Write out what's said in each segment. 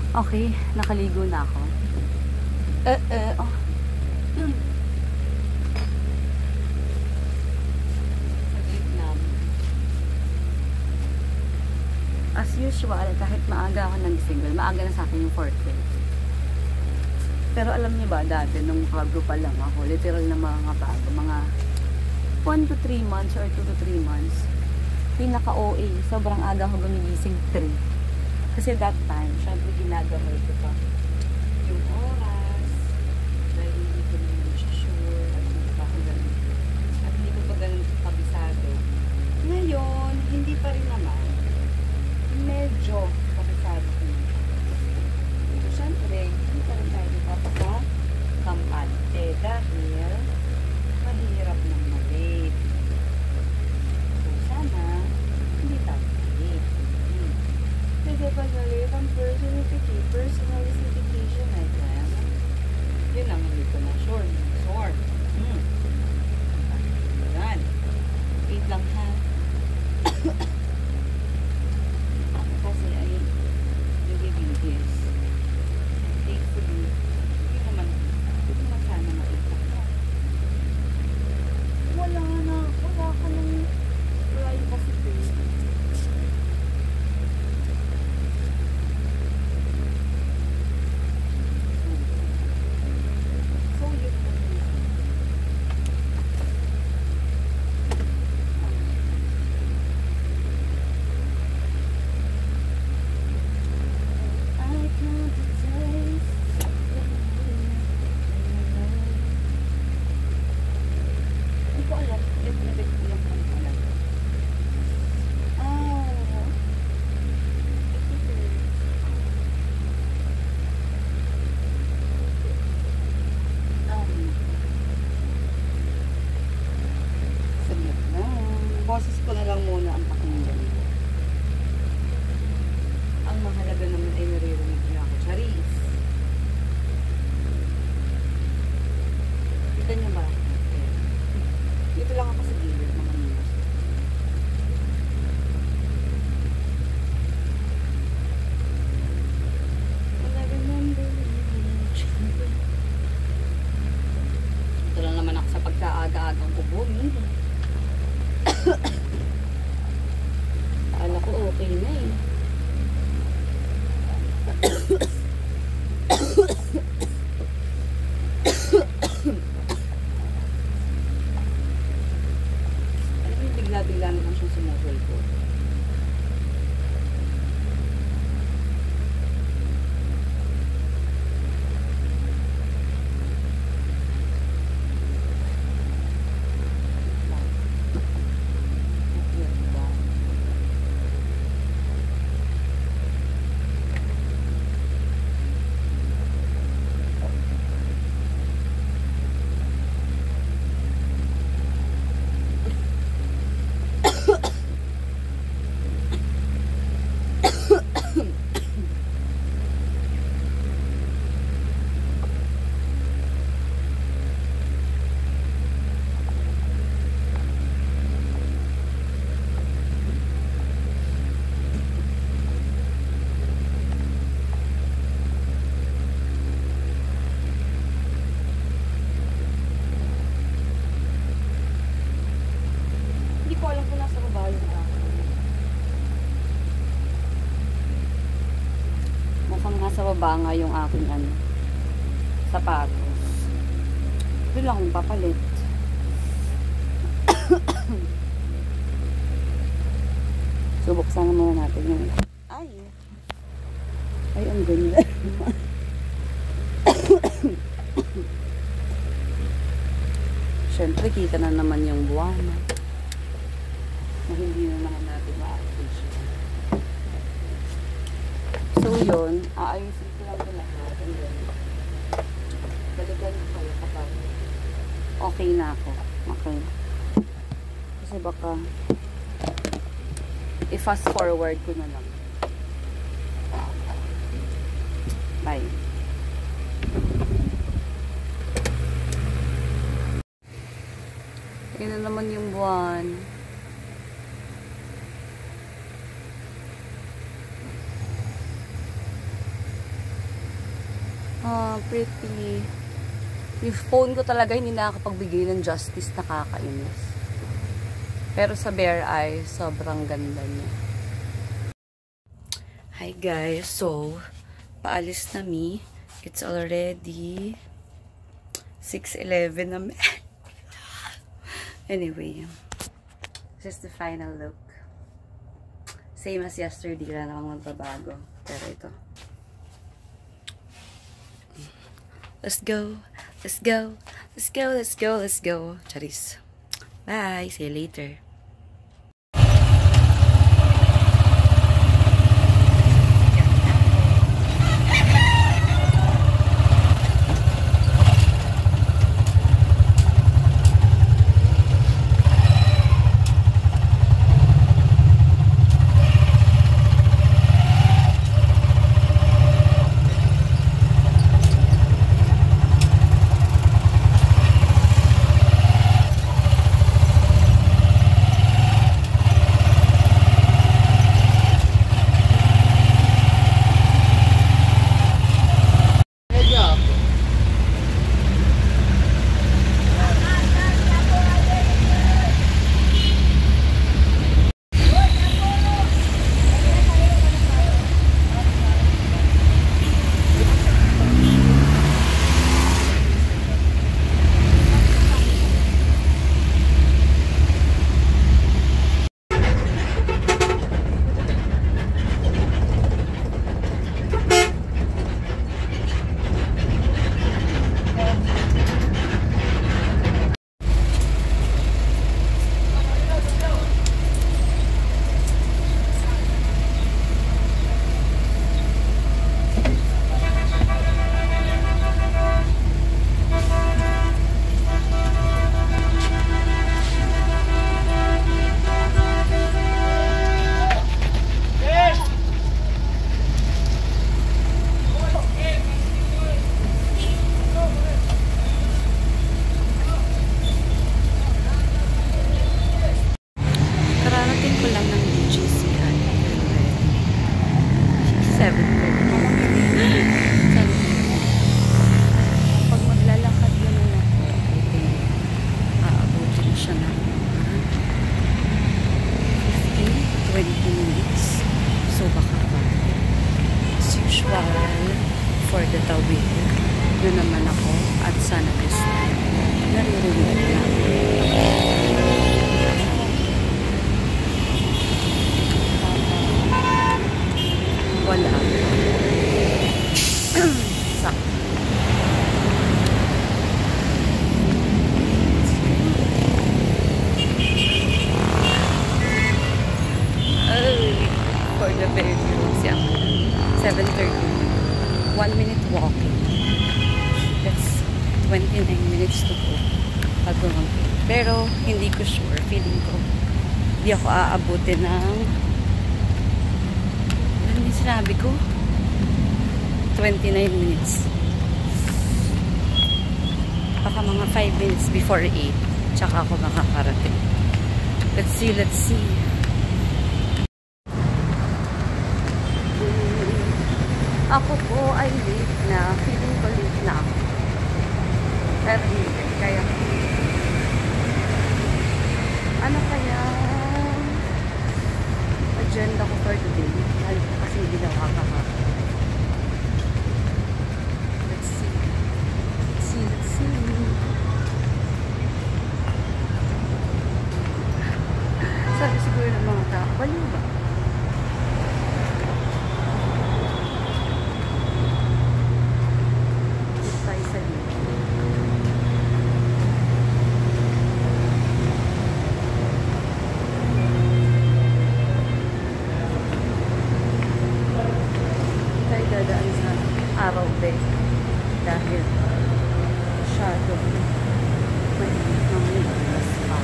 Okay, nakaligo na ako. Oh. Saglit lang. As usual, kahit maaga ako nagising, maaga na sa akin yung 4:30. Pero alam niyo ba, dati nung bago pa lang ako, literal na mga bago, mga 1 to 3 months or 2 to 3 months, pinaka-OA, sobrang aga ako gumigising 3. Kasi that time, syempre ginagawal ko pa yung oras, dahil hindi ko naman siya sure, at hindi pa ako ganun, at hindi ko pa ganun kabisado. Ngayon, hindi pa rin naman, medyo kabisado ko na. So, syempre, hindi pa rin tayo napapaka-kampante dahil mahirap nang mag-date. So, sana, hindi tayo mag-date. Pwede ba galit ang personalification item? Yun ang hindi ko na sure. Yan. Wait lang ha. Kasi ay nagigigis. Thankfully, hindi naman sana maitak na. Wala ka nang wala kasi boses ko na lang muna ang pakinggan. Ang mahalaga naman ay naririnig niya ako. Charis. Kita niyo ba? Dito lang ako sa gilid, mga nila. Ito lang naman ako sa pagkaaga-agang kubo. Akala ko okay na eh. Alam mo yung bigla-bigla naman siyang sumutol ko. Nasa baba nga yung aking sapatos. Ito lang akong papalit. So, buksan muna natin yung ay, ang ganda. Siyempre, kita na naman yung buwan. Na hindi na naman natin ma-appreciate. So yun, aayusin ko lang ito lahat. Balikan ko kayo kapag okay na ako. Okay. Kasi baka i-fast forward ko na lang. Bye. Yun na naman yung buwan. Pretty. Yung phone ko talaga hindi nakakapagbigay ng justice, nakakainis. Pero sa Bare Eye, sobrang ganda niya. Hi guys, so paalis na mi. It's already 6:11 na. Anyway, this is the final look. Same as yesterday, lang akong magbabago. Pero ito. Let's go. Let's go. Let's go. Let's go. Let's go. Charis. Bye. See you later. For the tawid na naman ako at sana this time naririnig lang. Wala. Sakto. For the very news, yeah. 7:30. 1 minute walking. That's 29 minutes to go. Pero, hindi ko sure. Feeling ko, hindi ako aabutin ng ano yung sinabi ko? 29 minutes. Baka mga 5 minutes before 8. Tsaka ako makakarating. Let's see, let's see. Ako po ay late na. Feeling ko late na ako. Pero hindi. Kaya, ano kaya agenda ko for today? Lalo ko kasi ginawa kahapon. Let's see. Let's see, let's see. Sabi siguro ng mga tao, baliw ba? Dadaan sa araw day dahil masyado mainit ng oras pa.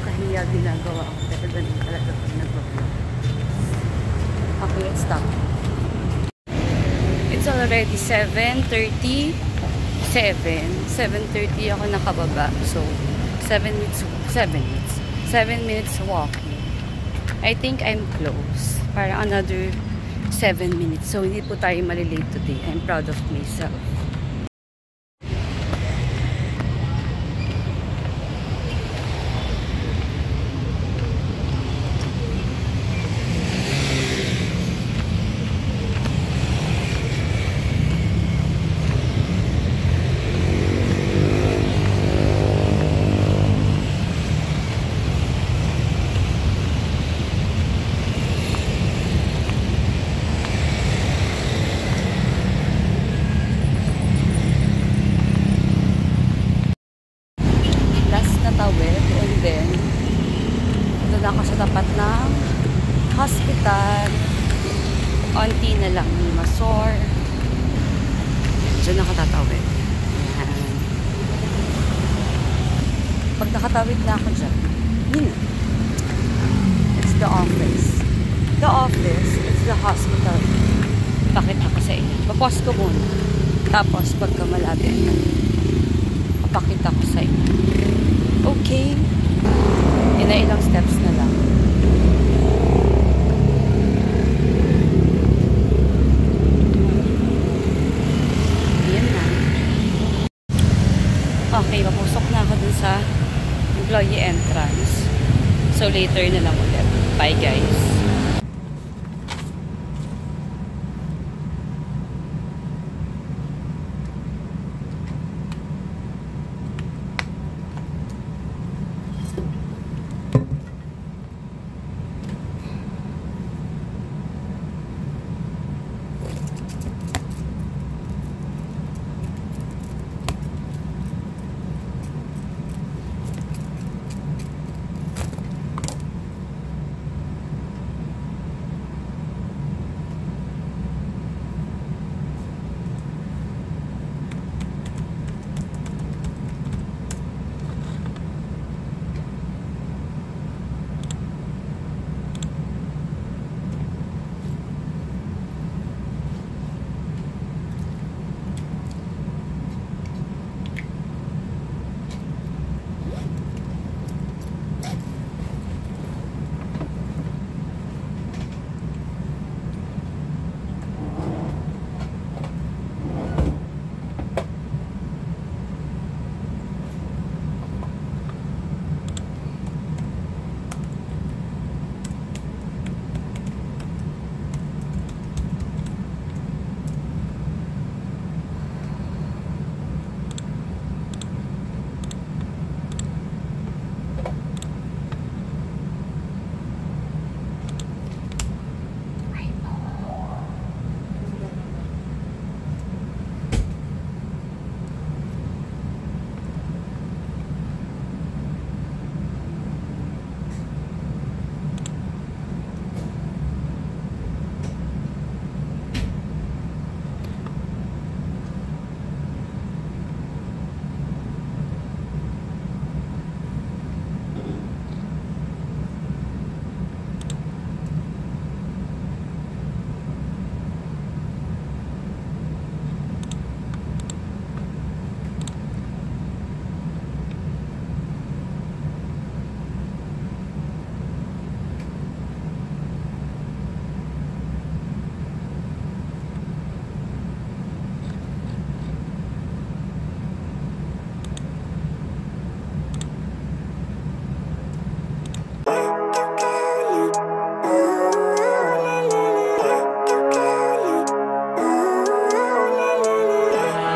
Kahiya ginagawa ako pero ganun talaga pag nag-vlog. Okay, let's stop. It's already 7:30. 7:30 ako nakababa. So, 7 minutes walking. I think I'm close. Parang another 7 minutes. So, hindi po tayo malilate today. I'm proud of myself. And then doon ako sa tapat ng hospital. Onti na lang masore. Diyan ako tatawid. Ayan. Pag nakatawid na ako dyan, yun. It's the office. The office, it's the hospital. Bakit ako sa inyo? Papos ko muna. Tapos pagka malapit na, papakita ko sa inyo. Okay. Ilang steps na lang. Ayan na. Okay, papusok na ako dun sa employee entrance. So, later na lang ulit. Bye, guys.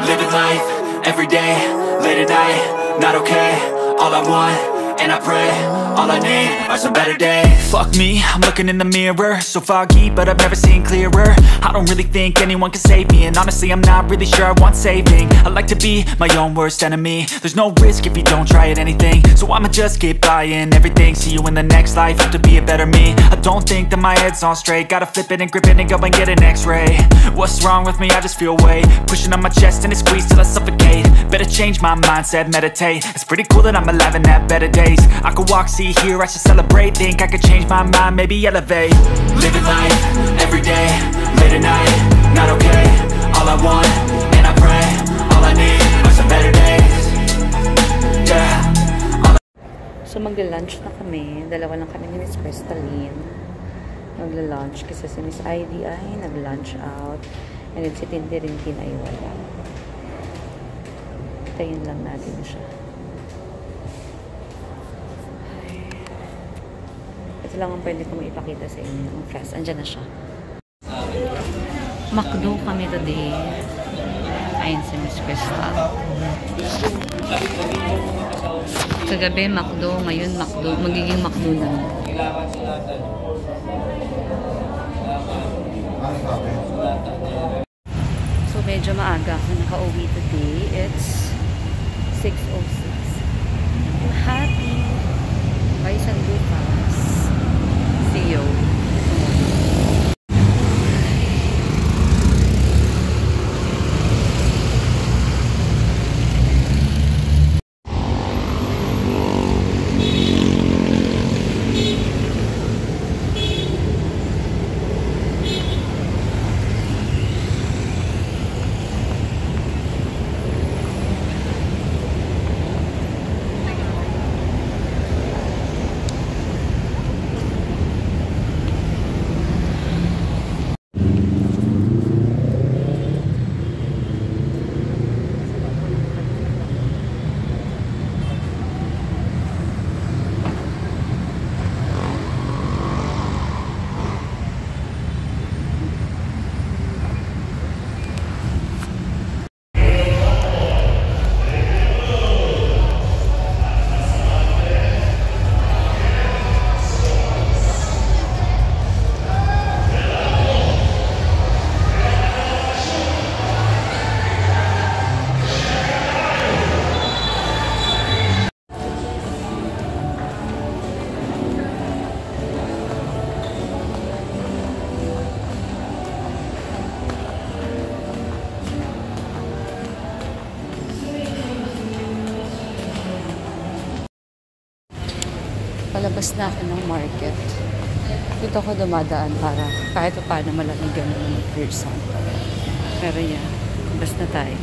Living life, everyday, late at night, not okay. All I want, and I pray, all I need are some better days. Fuck me, I'm looking in the mirror, so foggy, but I've never seen clearer. I don't really think anyone can save me, and honestly I'm not really sure I want saving. I like to be my own worst enemy. There's no risk if you don't try at anything, so I'ma just keep buying everything. See you in the next life, have to be a better me. I don't think that my head's on straight, gotta flip it and grip it and go and get an x-ray. What's wrong with me? I just feel weight pushing on my chest and it squeezes till I suffocate. Better change my mindset, meditate. It's pretty cool that I'm alive and have better days. I could walk, see, hear, I should celebrate. Think I could change my mind, maybe elevate. Living life, everyday, late at night, not okay. All I want, and I pray, all I need magla-lunch na kami. Dalawa lang kami ni Miss Crystalline. Magla-lunch kasi si Miss Ivy ay nag-lunch out. And then si Tintirintin ay wala. Tayin lang natin siya. Ito lang ang pwede ko maipakita sa inyo. Ang fast. Andyan na siya. McDo kami today. Ayun si Miss Crystal. Kagabi McDo, ngayon McDo. Magiging McDo na. So medyo maaga ako nakauwi today. It's 6:06. I'm happy. Bye San Lucas. See you. Palabas na ako ng market. Dito ako dumadaan para kahit paano malamigan ng person. Pero yan, labas na tayo.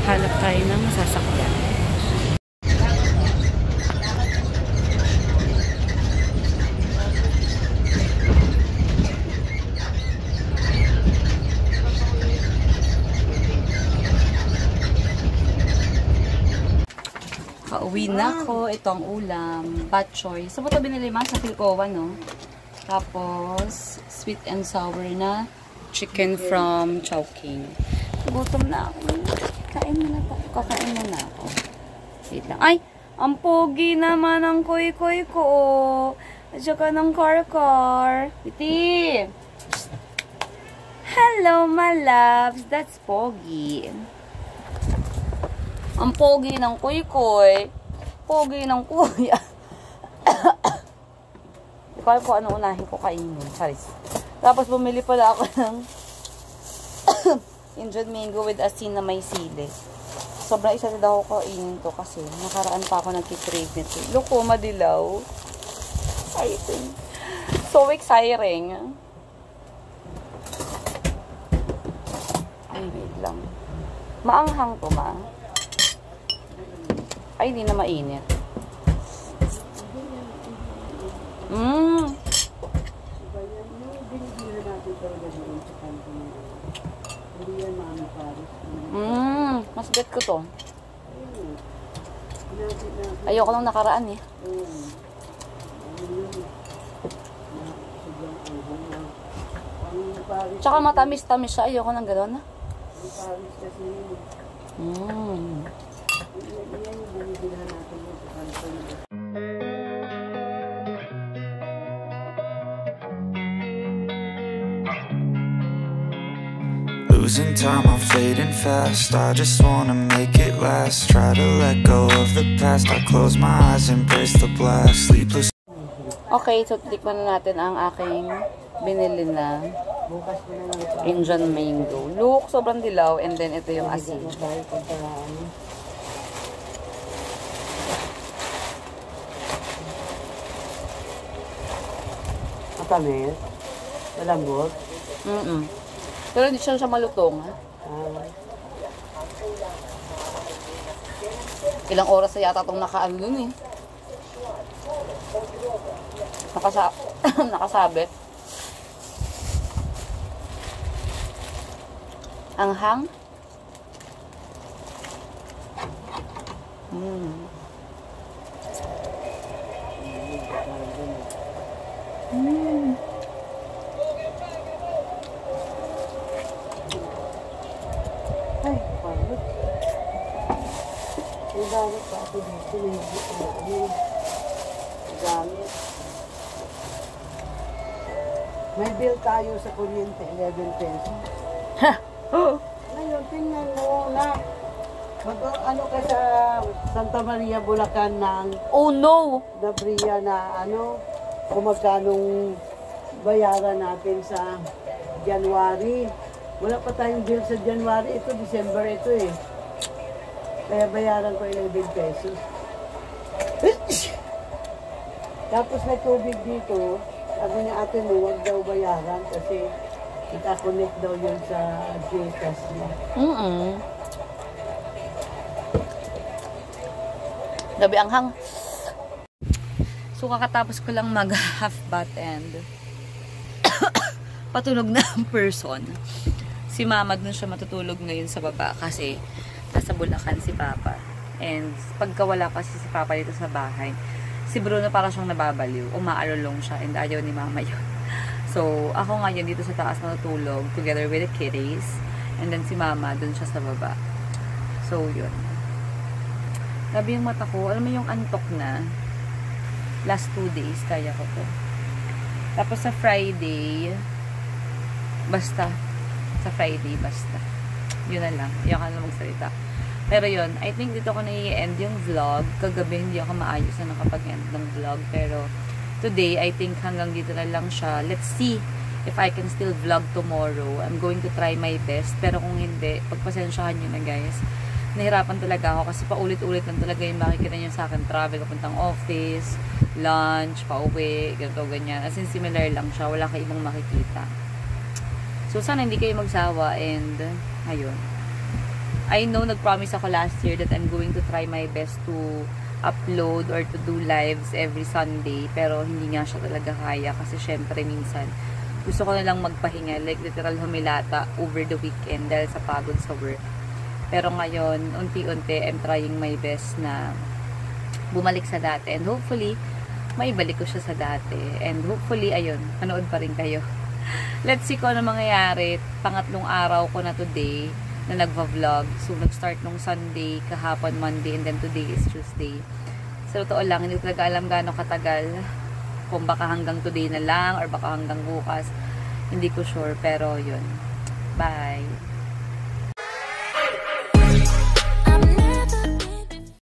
Hanap tayo ng masasakyan. Pauwi na ako. Ito ang ulam. Bok choy. Saan mo ito binili ma? Sa Philcoa, no? Tapos, sweet and sour na chicken from Chowking. Gutom na ako. Kain mo na tayo. Kakain mo na ako. Wait lang. Ay! Ang pogi naman ang koy-koy ko. At saka ng car-car. Iti! Hello, my loves. That's pogi. Ang pogi ng kuy-kuy. Pogi ng kuya. Hindi ko alam kung ano unahin ko kainin. Charis. Tapos bumili pala ako ng Indian mango with asin na may sili. Sobrang isa na daw ko kainin to kasi nakaraan pa ako nagkikrave nito. Loko, madilaw. Exciting. So exciting. Ay, wait lang. Maanghang to, ma. Ay, hindi na mainit. Mas bet ko to. Ayoko nang nakaraan eh. Tsaka matamis-tamis siya. Ayoko nang gano'n. Losing time, I'm fading fast. I just wanna make it last. Try to let go of the past. I close my eyes, embrace the blast. Sleepless. Okay, so tikman na natin ang aking binili na Indian mango. Look, sobrang dilaw. And then ito yung asin. Matamis. Malambot. Pero hindi siya malutong, ha? Ilang oras na yata itong nakaano dun eh. Nakasabit. Anghang. Ay, pagod. Ang gamit pa ako dito. Gamit. May bill tayo sa kuryente, 11 pesos. Ngayon, tingnan mo na. Ano ka sa Santa Maria, Bulacan ng Oh no! Dabria na kung magkanong bayaran natin sa January. Wala pa tayong bill sa January. Ito, December ito eh. Kaya bayaran ko 11 pesos. Tapos may tubig dito. Sabi niya ate mo, huwag daw bayaran kasi naka-connect daw yun sa Gcash niya. Gabi anghang. So, kakatapos ko lang mag half bath and patulog na ang person. Si mama dun siya matutulog ngayon sa baba kasi nasa Bulacan si papa. And pagkawala kasi si papa dito sa bahay, si Bruno para siyang nababaliw. Umaalulong siya and ayaw ni mama yun. So, ako ngayon dito sa taas natutulog together with the kitties. And then si mama dun siya sa baba. So, yun. Gabi yung mata ko. Alam mo yung antok na. Last 2 days, kaya ko to. Tapos sa Friday, basta. Sa Friday, basta. Yun na lang. Ayaw ka na magsalita. Pero yun, I think dito ko na-i-end yung vlog. Kagabi hindi ako maayos na nakapag-end ng vlog. Pero today, I think hanggang dito na lang siya. Let's see if I can still vlog tomorrow. I'm going to try my best. Pero kung hindi, pagpasensyahan nyo na guys. Nahirapan talaga ako kasi paulit-ulit lang talaga yung makikita nyo sa akin. Travel, papuntang office, lunch, pauwi, ganito, ganyan. As in, similar lang siya. Wala kayo ibang makikita. So, sana hindi kayo magsawa and, ayun. I know, nag-promise ako last year that I'm going to try my best to upload or to do lives every Sunday. Pero, hindi nga siya talaga kaya kasi syempre, minsan, gusto ko na lang magpahinga. Like, literal humilata over the weekend dahil sa pagod sa work. Pero ngayon, unti-unti, I'm trying my best na bumalik sa dati. And hopefully, maibalik ko siya sa dati. And hopefully, ayun, manood pa rin kayo. Let's see kung ano mangyayari. Pangatlong araw ko na today na nagva-vlog. So, nag-start nung Sunday, kahapon Monday, and then today is Tuesday. So, totoo lang, hindi ko talaga alam gaano katagal. Kung baka hanggang today na lang or baka hanggang bukas. Hindi ko sure, pero yun. Bye!